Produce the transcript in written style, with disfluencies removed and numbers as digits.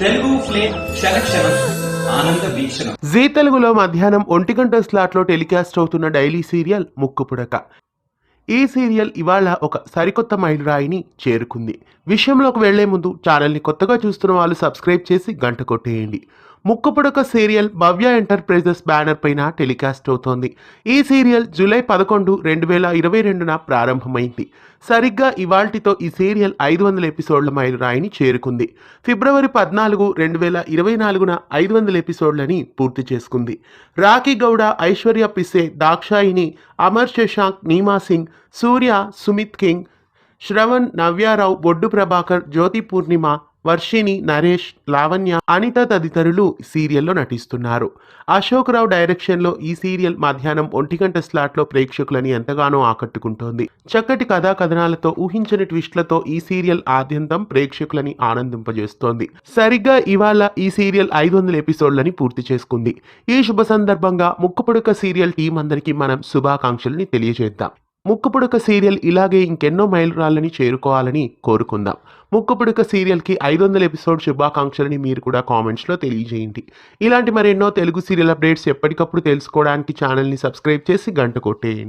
Telugu flame క్షణక్షణం ఆనంద వీక్షణం. G తెలుగులో మధ్యాహ్నం 1 గంట స్లాట్లో టెలికాస్ట్ అవుతున్న డైలీ సీరియల్ ముక్కుపుడక. ఈ సీరియల్ ఇవాళ ఒక సరికొత్త మైలురాయిని చేరుకుంది. విషయంలోకి వెళ్లే ముందు ఛానల్ని కొత్తగా చూస్తున్న వాళ్ళు సబ్స్క్రైబ్ చేసి గంట కొట్టేయండి. ముక్కుపుడక సీరియల్ భవ్య ఎంటర్ప్రైజెస్ బ్యానర్ పైన టెలికాస్ట్ అవుతోంది. ఈ సీరియల్ జూలై 11, 2022న ప్రారంభమైంది. సరిగ్గా ఇవాల్టితో ఈ సీరియల్ 500 ఎపిసోడ్ల మైలురాయిని చేరుకుంది. ఫిబ్రవరి 14, 2024న 500 ఎపిసోడ్లని పూర్తి చేసుకుంది. రాఖీ గౌడ, ఐశ్వర్య పిసే, దాక్షాయిని, అమర్ శశాంక్, నీమా సింగ్, సూర్య, సుమిత్ కింగ్, శ్రవణ్, నవ్యారావు, బొడ్డు ప్రభాకర్, జ్యోతి పూర్ణిమ, వర్షిణి, నరేష్, లావణ్య, అనిత తదితరులు సీరియల్లో నటిస్తున్నారు. అశోక్ రావు డైరెక్షన్లో ఈ సీరియల్ మధ్యాహ్నం 1 గంట స్లాట్లో ప్రేక్షకులని ఎంతగానో ఆకట్టుకుంటోంది. చక్కటి కథా కథనాలతో, ఊహించని ట్విస్ట్లతో ఈ సీరియల్ ఆద్యంతం ప్రేక్షకులని ఆనందింపజేస్తోంది. సరిగ్గా ఇవాళ ఈ సీరియల్ 500 ఎపిసోడ్లని పూర్తి చేసుకుంది. ఈ శుభ సందర్భంగా ముక్కుపుడక సీరియల్ టీం అందరికీ మనం శుభాకాంక్షల్ని తెలియజేద్దాం. ముక్కుపుడక సీరియల్ ఇలాగే ఇంకెన్నో మైలురాళ్ళని చేరుకోవాలని కోరుకుందాం. ముక్కుపుడక సీరియల్కి 500 ఎపిసోడ్ శుభాకాంక్షలని మీరు కూడా కామెంట్స్లో తెలియజేయండి. ఇలాంటి మరెన్నో తెలుగు సీరియల్ అప్డేట్స్ ఎప్పటికప్పుడు తెలుసుకోవడానికి ఛానల్ని సబ్స్క్రైబ్ చేసి గంట కొట్టేయండి.